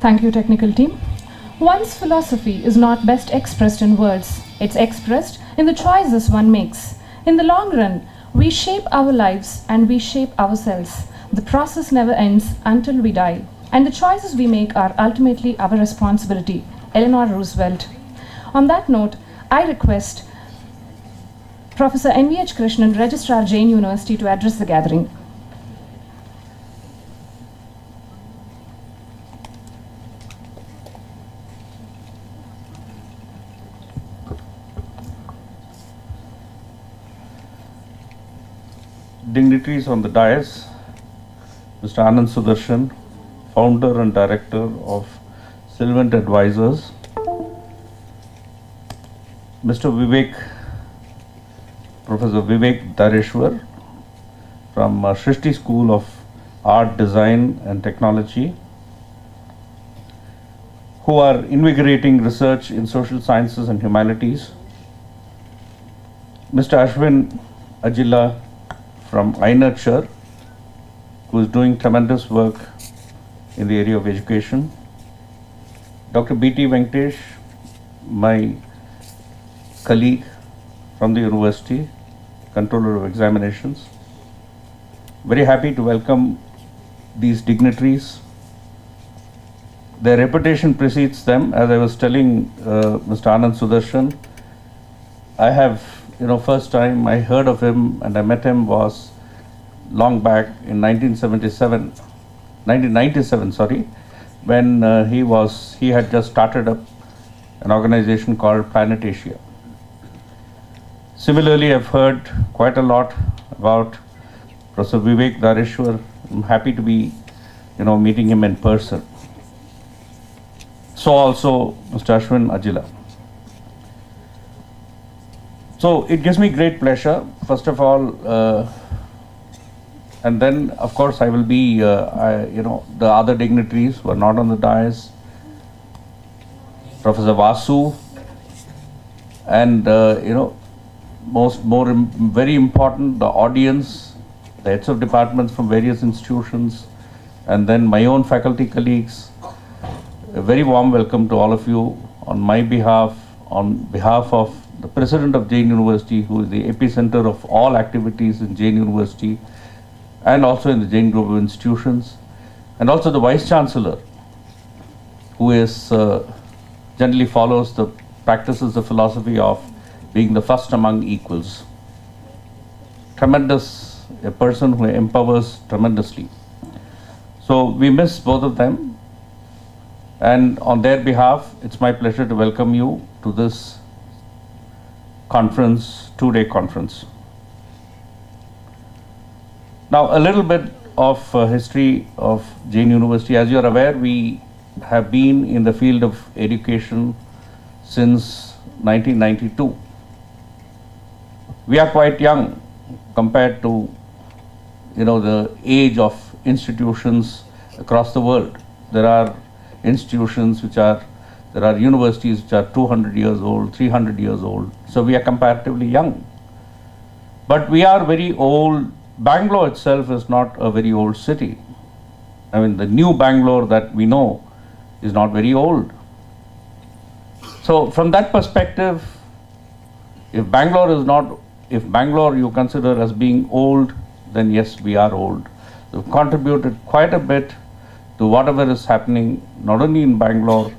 Thank you, technical team. One's philosophy is not best expressed in words. It's expressed in the choices one makes. In the long run, we shape our lives and we shape ourselves. The process never ends until we die. And the choices we make are ultimately our responsibility. Eleanor Roosevelt. On that note, I request Professor N.V.H. Krishnan, Registrar, Jain University, to address the gathering. Dignitaries on the dais, Mr. Anand Sudarshan, founder and director of Sylvant Advisors, Mr. Professor Vivek Dareshwar from Shrishti School of Art, Design and Technology, who are invigorating research in social sciences and humanities, Mr. Ashwin Ajila from iNurture, who is doing tremendous work in the area of education, Dr. B.T. Venkatesh, my colleague from the university, controller of examinations. Very happy to welcome these dignitaries. Their reputation precedes them. As I was telling Mr. Anand Sudarshan, I have, first time I heard of him and I met him was long back in 1997, sorry, when he had just started up an organization called Planet Asia. Similarly, I've heard quite a lot about Professor Vivek Dareshwar. I'm happy to be, meeting him in person. So also Mr. Ashwin Ajila. So it gives me great pleasure, first of all, and then of course I will be, the other dignitaries who are not on the dais, Professor Vasu, and very important, the audience, the heads of departments from various institutions, and then my own faculty colleagues. A very warm welcome to all of you on my behalf, on behalf of the President of Jain University, who is the epicenter of all activities in Jain University and also in the Jain Group of Institutions, and also the Vice Chancellor, who is generally follows the practices, the philosophy of being the first among equals. Tremendous, a person who empowers tremendously. So we miss both of them, and on their behalf, it's my pleasure to welcome you to this conference, two-day conference. Now, a little bit of history of Jain University. As you're aware, we have been in the field of education since 1992. We are quite young compared to, the age of institutions across the world. There are institutions there are universities which are 200 years old, 300 years old. So we are comparatively young. But we are very old. Bangalore itself is not a very old city. I mean, the new Bangalore that we know is not very old. So from that perspective, if Bangalore you consider as being old, then yes, we are old. We've contributed quite a bit to whatever is happening, not only in Bangalore,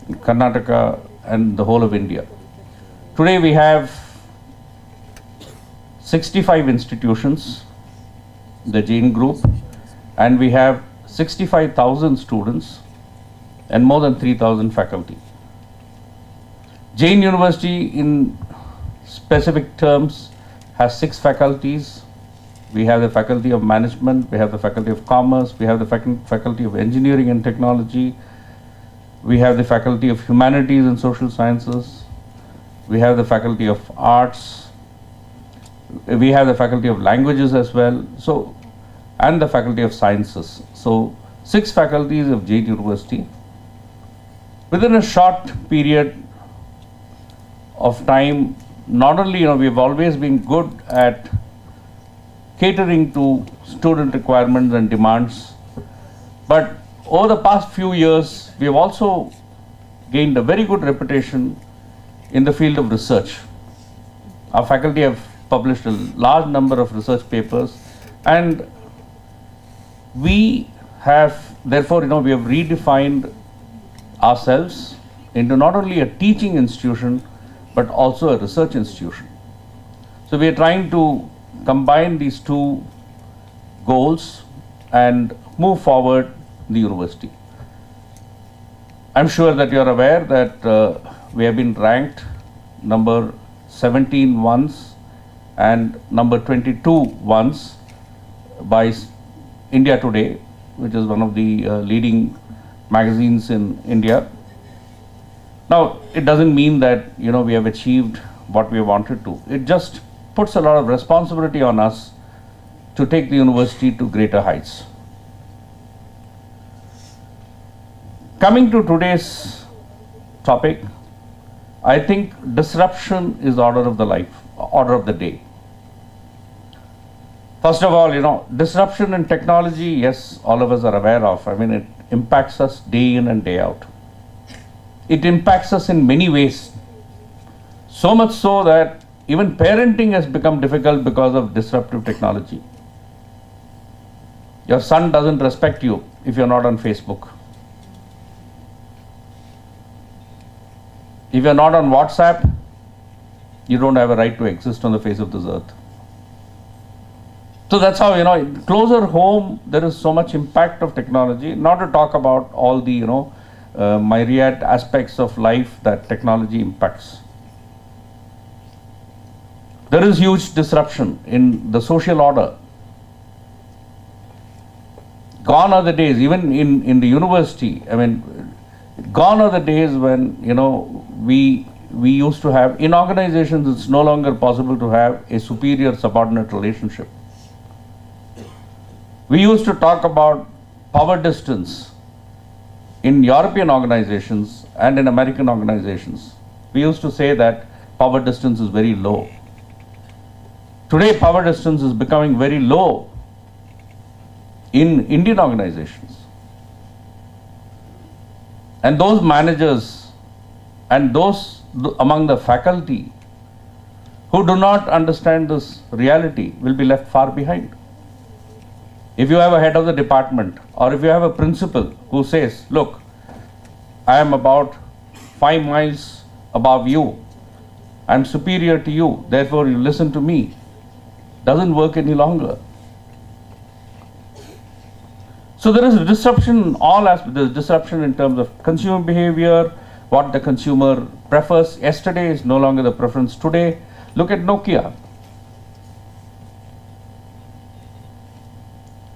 in Karnataka, and the whole of India. Today we have 65 institutions, the Jain Group, and we have 65,000 students and more than 3,000 faculty. Jain University, in specific terms, has 6 faculties. We have the Faculty of Management, we have the Faculty of Commerce, we have the Faculty of Engineering and Technology, we have the Faculty of Humanities and Social Sciences, we have the Faculty of Arts, we have the Faculty of Languages as well, and the Faculty of Sciences. So 6 faculties of Jain University. Within a short period of time, not only, we've always been good at catering to student requirements and demands, but over the past few years, we have also gained a very good reputation in the field of research. Our faculty have published a large number of research papers, and we have, therefore, we have redefined ourselves into not only a teaching institution, but also a research institution. So we are trying to combine these two goals and move forward the university. I'm sure that you are aware that we have been ranked number 17 once and number 22 once by India Today, which is one of the leading magazines in India. Now, it doesn't mean that we have achieved what we wanted to. It just puts a lot of responsibility on us to take the university to greater heights. Coming to today's topic, I think disruption is order of the day. First of all, disruption in technology, yes, all of us are aware of. I mean, it impacts us day in and day out. It impacts us in many ways. So much so that even parenting has become difficult because of disruptive technology. Your son doesn't respect you if you're not on Facebook. If you're not on WhatsApp, you don't have a right to exist on the face of this earth. So that's how, closer home, there is so much impact of technology, not to talk about all the, myriad aspects of life that technology impacts. There is huge disruption in the social order. Gone are the days, even in the university, I mean, gone are the days when, we used to have, in organizations, it's no longer possible to have a superior subordinate relationship. We used to talk about power distance in European organizations and in American organizations. We used to say that power distance is very low. Today, power distance is becoming very low in Indian organizations. And those managers and those among the faculty who do not understand this reality will be left far behind. If you have a head of the department, or if you have a principal who says, look, I am about 5 miles above you, I am superior to you, therefore you listen to me, doesn't work any longer. So there is a disruption in all aspects. There is disruption in terms of consumer behavior, what the consumer prefers. Yesterday is no longer the preference today. Look at Nokia.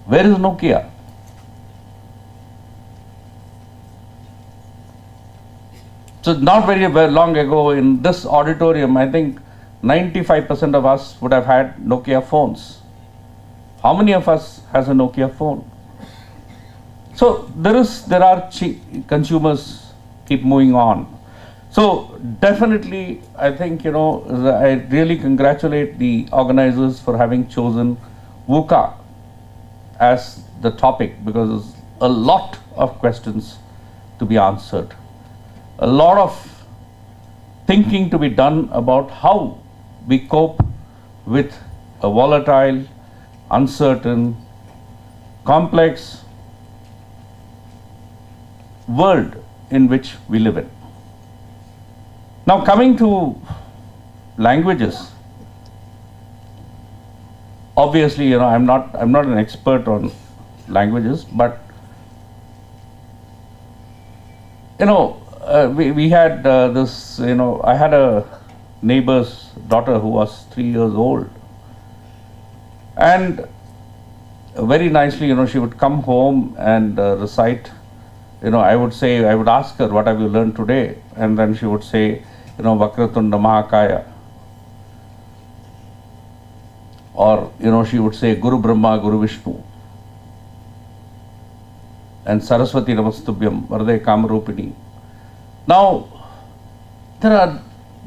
Where is Nokia? So not very long ago in this auditorium, I think 95% of us would have had Nokia phones. How many of us has a Nokia phone? So there are consumers keep moving on. So definitely, I think, I really congratulate the organizers for having chosen VUCA as the topic, because there's a lot of questions to be answered. A lot of thinking to be done about how we cope with a volatile, uncertain, complex world in which we live in. Now, coming to languages, obviously, I'm not an expert on languages, but we had this. I had a neighbor's daughter who was 3 years old, and very nicely, she would come home and recite. I would ask her, what have you learned today? And then she would say, Vakratunda Mahakaya. Or, she would say, Guru Brahma, Guru Vishnu. And Saraswati Namastubhyam, Varde Kamarupini. Now,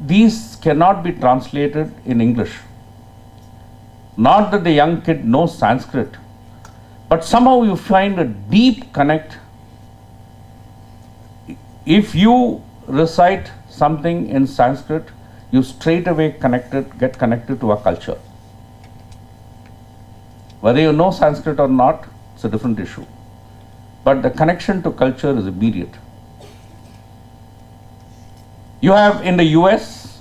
these cannot be translated in English. Not that the young kid knows Sanskrit, but somehow you find a deep connect if you recite something in Sanskrit, you straight away get connected to a culture. Whether you know Sanskrit or not, it's a different issue. But the connection to culture is immediate. You have in the US,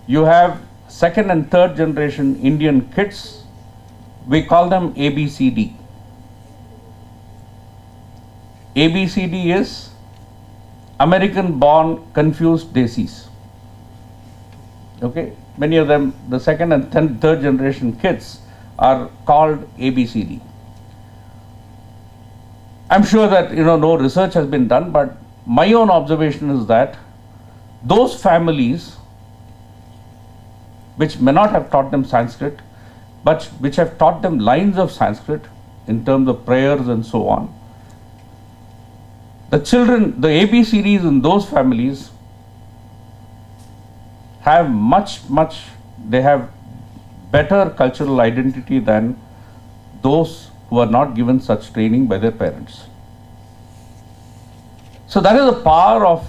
you have second and third generation Indian kids. We call them ABCD. ABCD is American born confused Desis. Okay, many of them, the second and third generation kids are called ABCD. I'm sure that no research has been done, but my own observation is that those families which may not have taught them Sanskrit, but which have taught them lines of Sanskrit in terms of prayers and so on, the children, the ABCDs in those families have they have better cultural identity than those who are not given such training by their parents. So that is the power of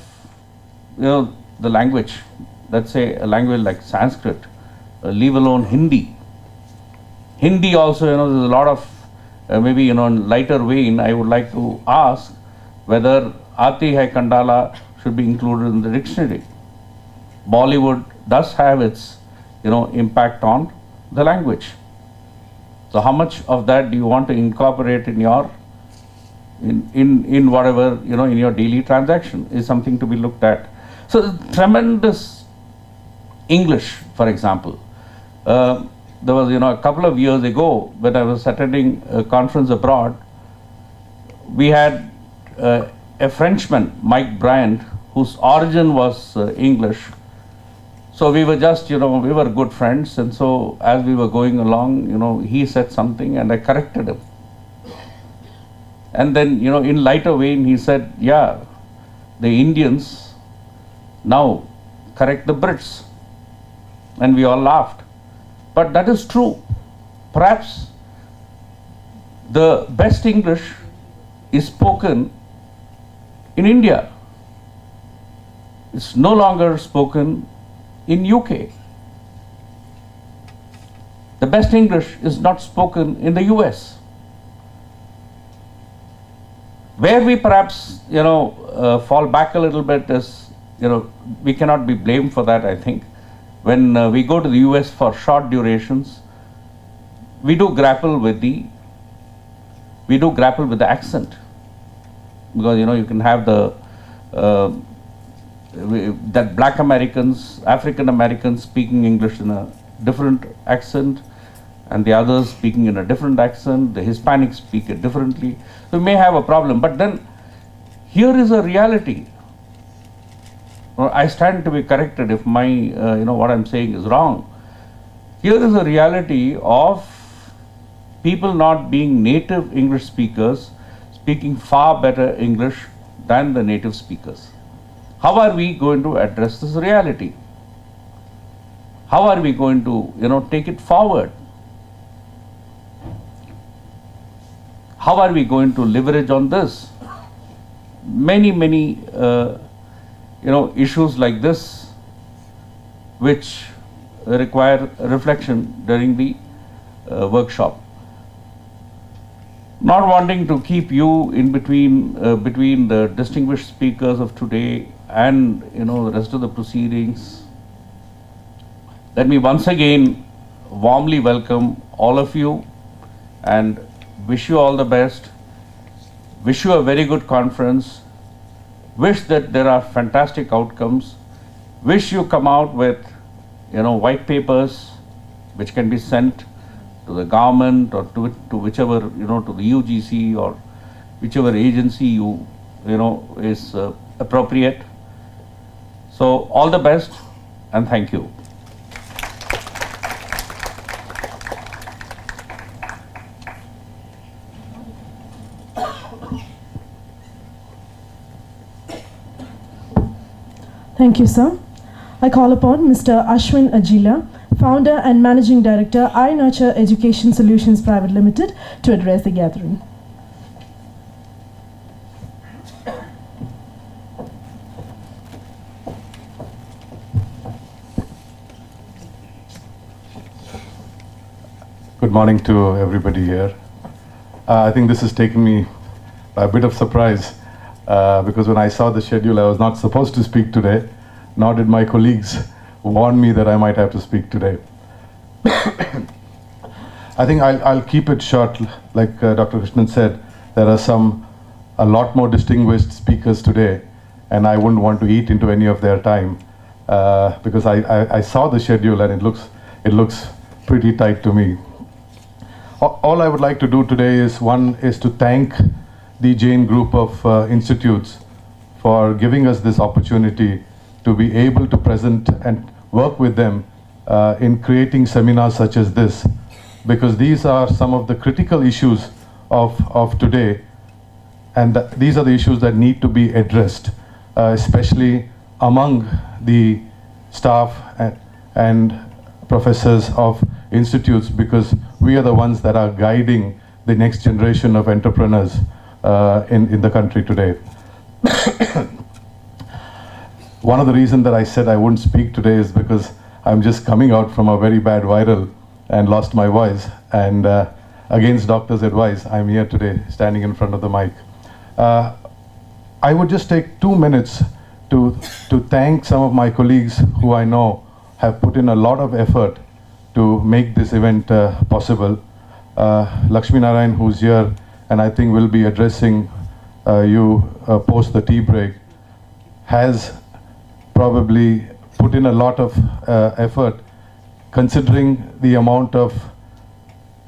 the language. Let's say a language like Sanskrit, leave alone Hindi. Hindi also, there's a lot of maybe in lighter vein. I would like to ask whether Aati Hai Kandala should be included in the dictionary. Bollywood does have its impact on the language. So how much of that do you want to incorporate in your in whatever in your daily transaction is something to be looked at. So tremendous English, for example. There was a couple of years ago when I was attending a conference abroad, we had a Frenchman, Mike Bryant, whose origin was English. So we were just, we were good friends, and so as we were going along, he said something and I corrected him. And then, in lighter vein, he said, yeah, the Indians now correct the Brits. And we all laughed. But that is true. Perhaps the best English is spoken in India. It's no longer spoken in UK. The best English is not spoken in the US. Where we perhaps, fall back a little bit is, we cannot be blamed for that, I think. When we go to the US for short durations, we do grapple with the accent. Because, you can have that black Americans, African Americans speaking English in a different accent, and the others speaking in a different accent, the Hispanics speak it differently. So we may have a problem, but then here is a reality. I stand to be corrected if my, what I'm saying is wrong. Here is a reality of people not being native English speakers, speaking far better English than the native speakers. How are we going to address this reality? How are we going to, take it forward? How are we going to leverage on this? Many, issues like this, which require reflection during the workshop. Not wanting to keep you in between the distinguished speakers of today and the rest of the proceedings, let me once again warmly welcome all of you and wish you all the best. Wish you a very good conference. Wish that there are fantastic outcomes. Wish you come out with white papers which can be sent to the government or to whichever, to the UGC or whichever agency is appropriate. So all the best and thank you. Thank you, sir. I call upon Mr. Ashwin Ajila, Founder and Managing Director, I Nurture Education Solutions Private Limited, to address the gathering. morning to everybody here. I think this has taken me a bit of surprise because when I saw the schedule, I was not supposed to speak today, nor did my colleagues warn me that I might have to speak today. I think I'll keep it short. Like Dr. Krishnan said, there are a lot more distinguished speakers today, and I wouldn't want to eat into any of their time because I saw the schedule and it looks pretty tight to me. All I would like to do today is to thank the Jain group of institutes for giving us this opportunity to be able to present and work with them in creating seminars such as this, because these are some of the critical issues of today, and these are the issues that need to be addressed, especially among the staff and professors of institutes, because we are the ones that are guiding the next generation of entrepreneurs in the country today. One of the reasons that I said I wouldn't speak today is because I'm just coming out from a very bad viral and lost my voice, and against doctor's advice, I'm here today standing in front of the mic. I would just take 2 minutes to thank some of my colleagues who I know have put in a lot of effort to make this event possible. Lakshmi Narayan, who's here, and I think will be addressing you post the tea break, has probably put in a lot of effort, considering the amount of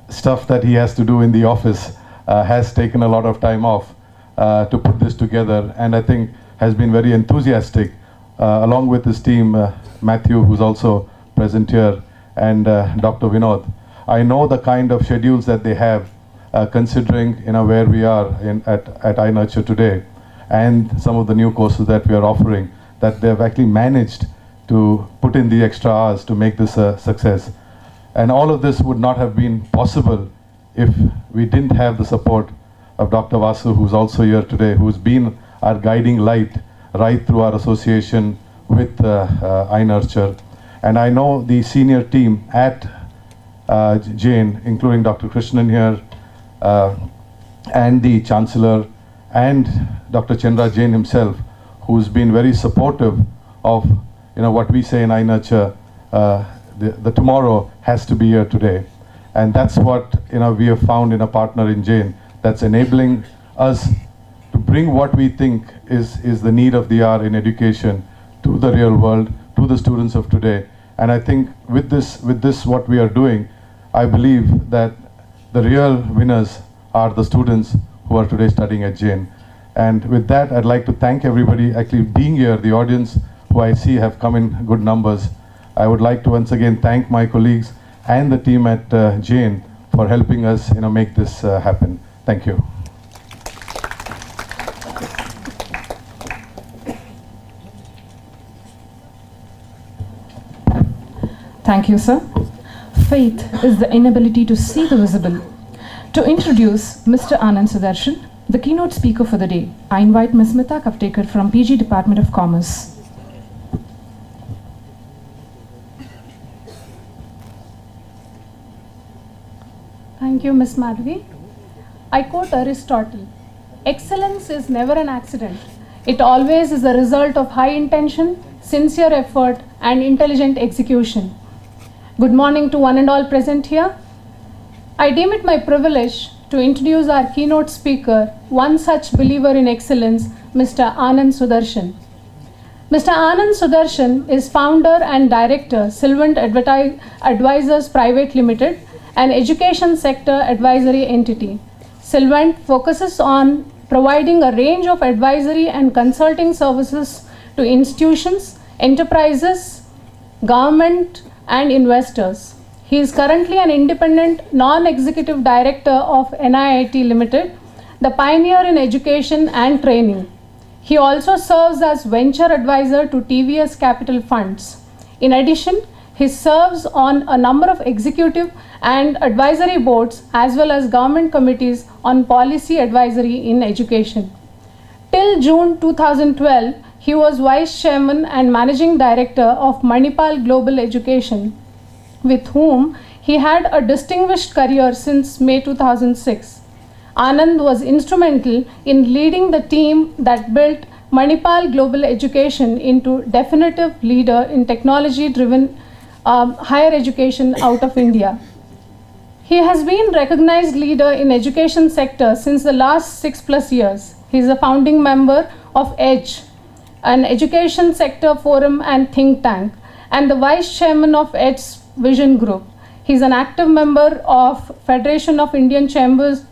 stuff that he has to do in the office, has taken a lot of time off to put this together, and I think has been very enthusiastic, along with his team, Matthew, who's also present here, and Dr. Vinod. I know the kind of schedules that they have, considering where we are at iNurture today, and some of the new courses that we are offering, that they've actually managed to put in the extra hours to make this a success. And all of this would not have been possible if we didn't have the support of Dr. Vasu, who's also here today, who's been our guiding light right through our association with iNurture. And I know the senior team at Jain, including Dr. Krishnan here, and the Chancellor, and Dr. Chandra Jain himself, who's been very supportive of what we say in iNurture, the tomorrow has to be here today. And that's what we have found in a partner in Jain, that's enabling us to bring what we think is the need of the hour in education to the real world, to the students of today. And I think with this what we are doing, I believe that the real winners are the students who are today studying at Jain. And with that, I'd like to thank everybody actually being here, the audience who I see have come in good numbers. I would like to once again thank my colleagues and the team at Jain for helping us make this happen. Thank you. Thank you, sir. Faith is the inability to see the visible. To introduce Mr. Anand Sudarshan, the keynote speaker for the day, I invite Ms. Smita Kavtekar from PG Department of Commerce. Thank you, Ms. Madhvi. I quote Aristotle, "Excellence is never an accident. It always is the result of high intention, sincere effort, and intelligent execution." Good morning to one and all present here. I deem it my privilege to introduce our keynote speaker, one such believer in excellence, Mr. Anand Sudarshan. Mr. Anand Sudarshan is founder and director, Sylvant Advisors Private Limited, an education sector advisory entity. Sylvant focuses on providing a range of advisory and consulting services to institutions, enterprises, government, and investors. He is currently an independent non-executive director of NIIT Limited, the pioneer in education and training. He also serves as venture advisor to TVS Capital Funds. In addition, he serves on a number of executive and advisory boards as well as government committees on policy advisory in education. Till June 2012, he was Vice Chairman and Managing Director of Manipal Global Education, with whom He had a distinguished career since May 2006. Anand was instrumental in leading the team that built Manipal Global Education into definitive leader in technology-driven higher education out of India. He has been recognized leader in education sector since the last 6+ years. He is a founding member of EDGE, an education sector forum and think tank, and the vice chairman of EDGE's Vision Group. He is an active member of Federation of Indian Chambers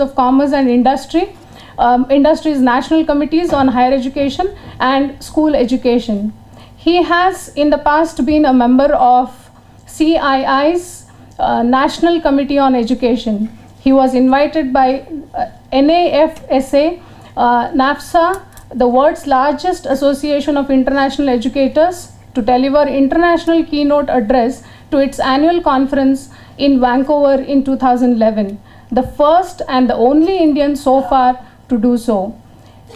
of Commerce and Industry's national committees on higher education and school education. He has in the past been a member of CII's National Committee on Education. He was invited by NAFSA, NAFSA, the world's largest association of international educators, to deliver international keynote address to its annual conference in Vancouver in 2011, the first and the only Indian so far to do so.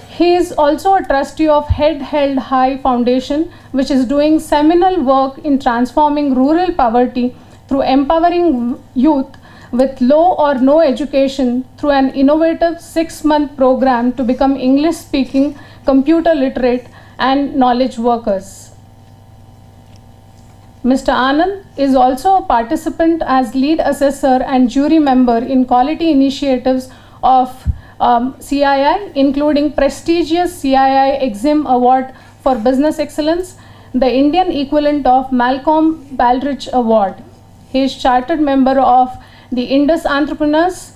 He is also a trustee of Head Held High Foundation, which is doing seminal work in transforming rural poverty through empowering youth with low or no education through an innovative 6-month program to become English-speaking, computer literate, and knowledge workers. Mr. Anand is also a participant as lead assessor and jury member in quality initiatives of CII, including prestigious CII Exim Award for Business Excellence, the Indian equivalent of Malcolm Baldrige Award. He is chartered member of the Indus Entrepreneurs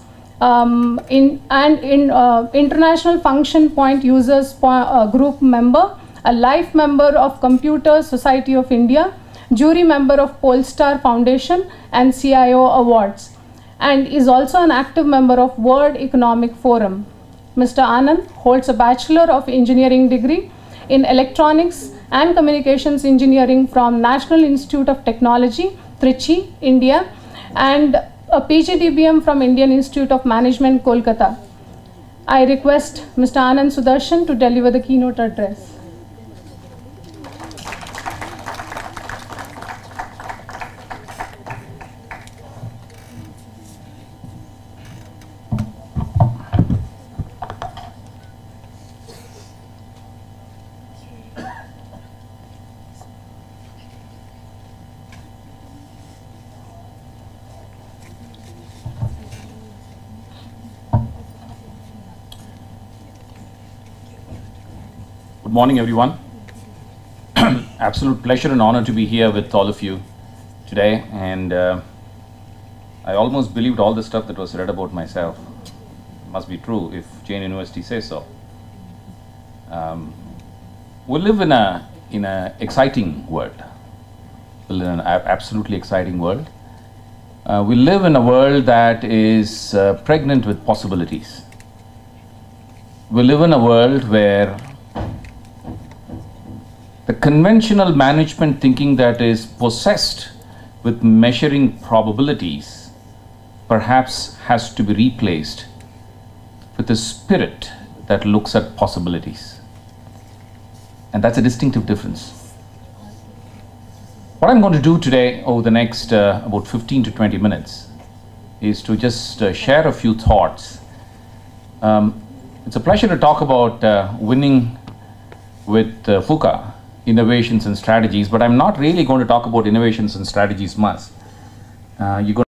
International Function Point Users Group member, a life member of Computer Society of India, jury member of Polestar Foundation and CIO Awards, and is also an active member of World Economic Forum. Mr. Anand holds a Bachelor of Engineering degree in Electronics and Communications Engineering from National Institute of Technology, Trichy, India, and a PGDBM from Indian Institute of Management, Kolkata. I request Mr. Anand Sudarshan to deliver the keynote address. Good morning, everyone. Absolute pleasure and honor to be here with all of you today, and I almost believed all the stuff that was read about myself. It must be true if Jain University says so. We live in an exciting world. We live in an absolutely exciting world. We live in a world that is pregnant with possibilities. We live in a world where the conventional management thinking that is possessed with measuring probabilities perhaps has to be replaced with a spirit that looks at possibilities. And that's a distinctive difference. What I'm going to do today over the next about 15 to 20 minutes is to just share a few thoughts. It's a pleasure to talk about winning with VUCA, innovations and strategies, but I'm not really going to talk about innovations and strategies much. You're going